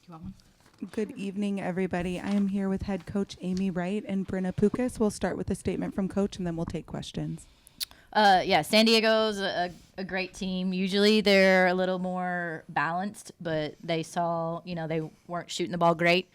You want one? Good evening, everybody. I am here with head coach Amy Wright and Brenna Pukas. We'll start with a statement from coach, and then we'll take questions. San Diego's a great team. Usually they're a little more balanced, but they saw, they weren't shooting the ball great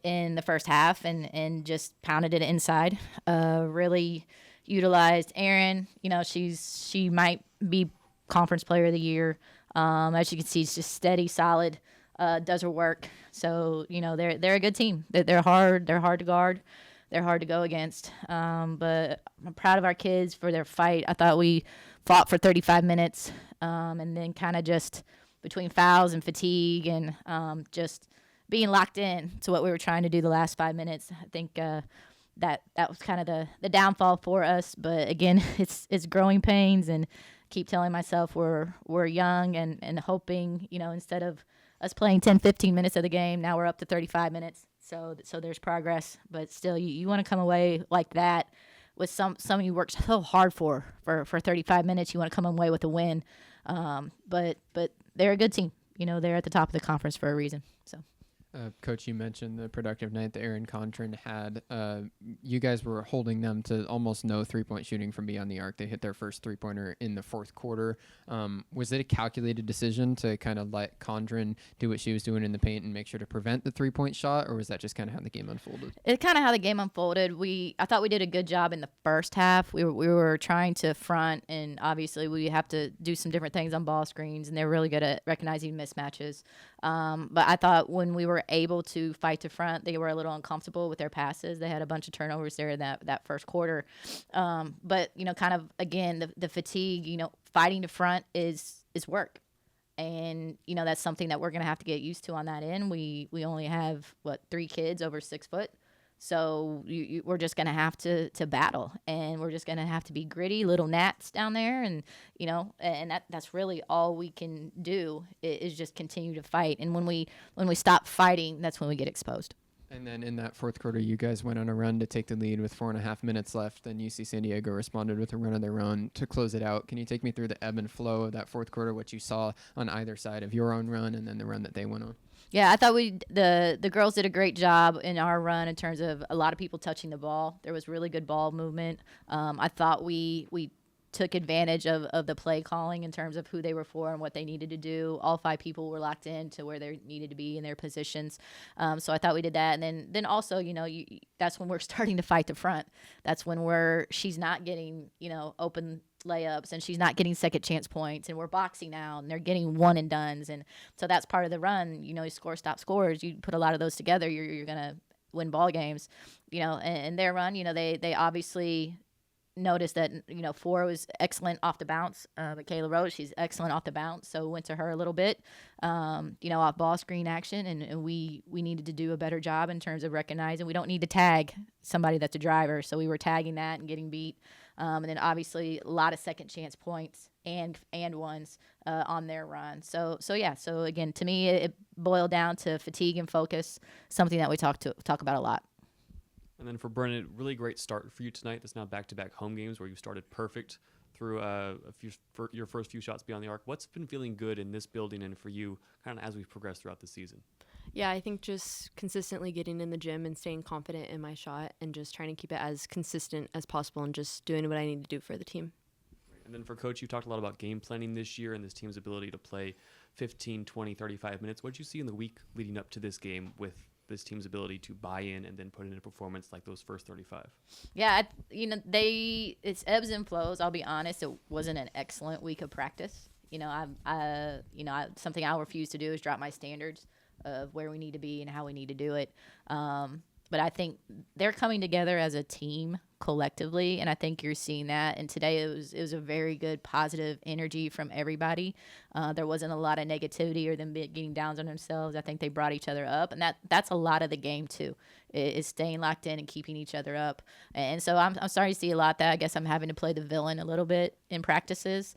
in the first half and just pounded it inside. Really utilized Erin. She might be conference player of the year. As you can see, she's just steady, solid, does her work. So, they're a good team. They're hard. They're hard to guard. They're hard to go against. But I'm proud of our kids for their fight. I thought we fought for 35 minutes and then kind of just between fouls and fatigue and just being locked in to what we were trying to do the last 5 minutes. I think that was kind of the downfall for us. But, again, it's growing pains, and keep telling myself we're young and hoping, instead of us playing 10, 15 minutes of the game, now we're up to 35 minutes. So there's progress, but still, you want to come away like that with something you worked so hard for 35 minutes. You want to come away with a win, but they're a good team. They're at the top of the conference for a reason. So. Coach, you mentioned the productive night that Erin Contrin had. You guys were holding them to almost no three-point shooting from beyond the arc. They hit their first three-pointer in the fourth quarter. Was it a calculated decision to kind of let Contrin do what she was doing in the paint and make sure to prevent the three-point shot, or was that just kind of how the game unfolded? It's kind of how the game unfolded. I thought we did a good job in the first half. We were trying to front, and obviously we have to do some different things on ball screens, and they're really good at recognizing mismatches. But I thought when we were able to fight to front, they were a little uncomfortable with their passes. They had a bunch of turnovers there in that first quarter. But, kind of, again, the fatigue, fighting to front is work. And, that's something that we're going to have to get used to on that end. We only have, 3 kids over 6 foot. So we're just going to have to battle, and we're just going to have to be gritty little gnats down there. And, and that's really all we can do is just continue to fight. And when we stop fighting, that's when we get exposed. And then in that fourth quarter, you guys went on a run to take the lead with 4.5 minutes left. Then UC San Diego responded with a run of their own to close it out. Can you take me through the ebb and flow of that fourth quarter, what you saw on either side of your own run and then the run that they went on? Yeah, I thought the girls did a great job in our run in terms of a lot of people touching the ball. There was really good ball movement. I thought we took advantage of the play calling in terms of who they were for and what they needed to do. All 5 people were locked in to where they needed to be in their positions. So I thought we did that. And then also, that's when we're starting to fight the front. That's when she's not getting, open layups, and she's not getting second chance points, and we're boxing now, and they're getting one and dones. And so that's part of the run. You score, stop, scores. You put a lot of those together, you're going to win ball games, and their run, they obviously noticed that 4 was excellent off the bounce. Michaela Rose, she's excellent off the bounce, so went to her a little bit, off ball screen action, and we needed to do a better job in terms of recognizing we don't need to tag somebody that's a driver, so we were tagging that and getting beat. And then obviously a lot of second chance points and ones on their run. So again, to me, it boiled down to fatigue and focus, something that we talk about a lot. And then for Brennan, really great start for you tonight. That's now back-to-back home games where you started perfect through your first few shots beyond the arc. What's been feeling good in this building and for you kind of as we've progressed throughout the season? Yeah, I think just consistently getting in the gym and staying confident in my shot and just trying to keep it as consistent as possible and just doing what I need to do for the team. And then for Coach, you talked a lot about game planning this year and this team's ability to play 15, 20, 35 minutes. What did you see in the week leading up to this game with this team's ability to buy in and then put in a performance like those first 35? Yeah, it's ebbs and flows. I'll be honest, it wasn't an excellent week of practice. Something I'll refuse to do is drop my standards of where we need to be and how we need to do it. But I think they're coming together as a team collectively, and I think you're seeing that. And today it was a very good positive energy from everybody. There wasn't a lot of negativity or them getting downs on themselves. I think they brought each other up, and that's a lot of the game too, is staying locked in and keeping each other up. And so I'm starting to see a lot that I guess I'm having to play the villain a little bit in practices,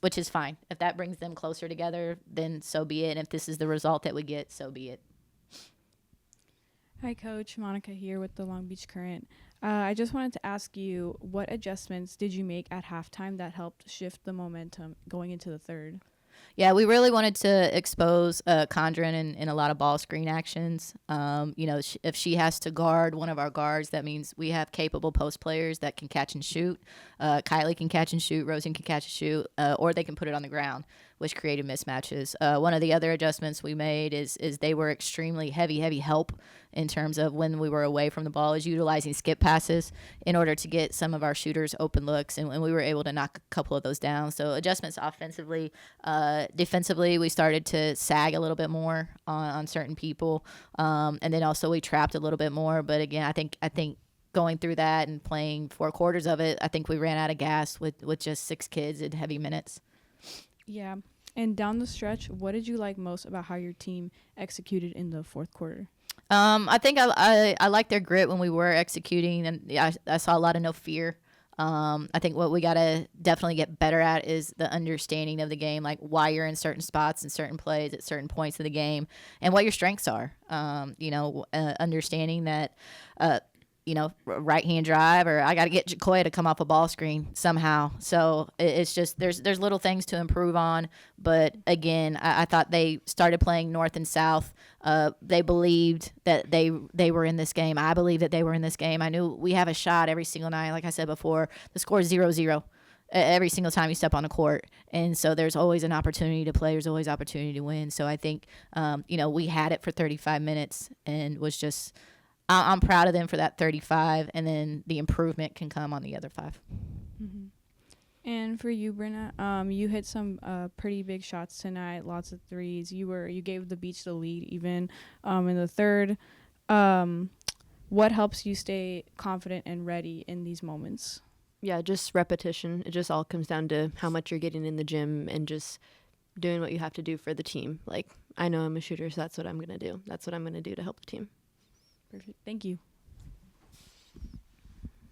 which is fine. If that brings them closer together, then so be it. And if this is the result that we get, so be it. Hi, Coach. Monica here with the Long Beach Current. I just wanted to ask you, what adjustments did you make at halftime that helped shift the momentum going into the third? Yeah, we really wanted to expose Condren in a lot of ball screen actions. If she has to guard one of our guards, that means we have capable post players that can catch and shoot. Kylie can catch and shoot, Rosen can catch and shoot, or they can put it on the ground, which created mismatches. One of the other adjustments we made is they were extremely heavy help in terms of when we were away from the ball, is utilizing skip passes in order to get some of our shooters open looks, and we were able to knock a couple of those down. So adjustments offensively. Defensively, we started to sag a little bit more on certain people, and then also we trapped a little bit more. But again, I think going through that and playing 4 quarters of it, I think we ran out of gas with just 6 kids in heavy minutes. Yeah. And down the stretch, what did you like most about how your team executed in the fourth quarter? I think I liked their grit when we were executing, and I saw a lot of no fear. I think what we got to definitely get better at is the understanding of the game, like why you're in certain spots and certain plays at certain points of the game and what your strengths are. Understanding that, right hand drive, or I got to get Jacoya to come off a ball screen somehow. So it's just there's little things to improve on. But again, I thought they started playing north and south. They believed that they were in this game. I believe that they were in this game. I knew we have a shot every single night. Like I said before, the score is 0-0 every single time you step on the court. And so there's always an opportunity to play. There's always opportunity to win. So I think, we had it for 35 minutes and was just – I'm proud of them for that 35, and then the improvement can come on the other 5. Mm-hmm. And for you, Brenna, you hit some pretty big shots tonight, lots of threes. You gave the Beach the lead even in the third. What helps you stay confident and ready in these moments? Yeah, just repetition. It just all comes down to how much you're getting in the gym and just doing what you have to do for the team. Like, I know I'm a shooter, so that's what I'm going to do. That's what I'm going to do to help the team. Perfect. Thank you.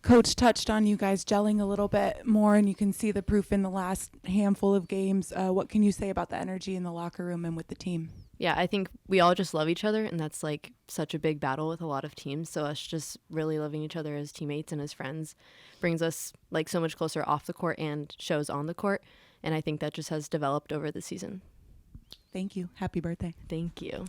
Coach touched on you guys gelling a little bit more, and you can see the proof in the last handful of games. What can you say about the energy in the locker room and with the team? Yeah, I think we all just love each other, and that's like such a big battle with a lot of teams. So us just really loving each other as teammates and as friends brings us like so much closer off the court and shows on the court. And I think that just has developed over the season. Thank you. Happy birthday. Thank you.